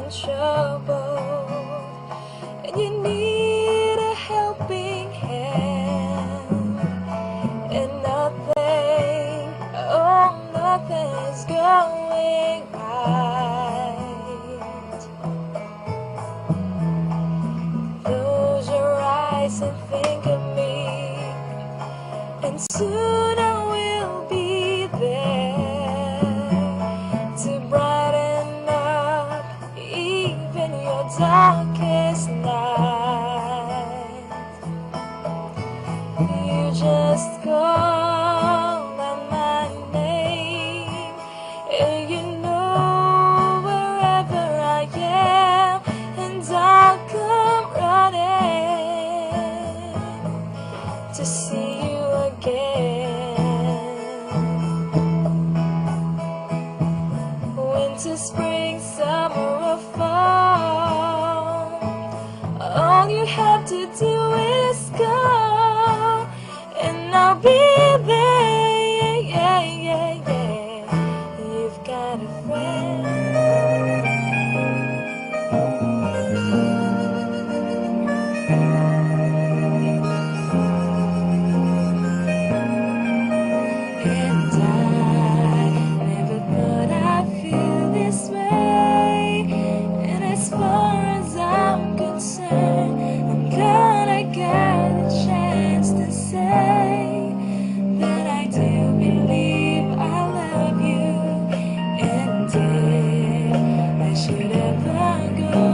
in trouble and you need a helping hand, and nothing, oh, nothing's going right. Close your eyes and think of me, and soon I will be there to brighten up even your darkest night. You just call out my name, and you know wherever I am, and I'll come running to see you again. Winter, spring, summer, or fall, all you have to do is call, and I'll be there. Yeah, yeah, yeah. You've got a friend. And I never thought I'd feel this way, and as far as I'm concerned, I'm glad I got a chance to say that I do believe I love you, and if I should ever go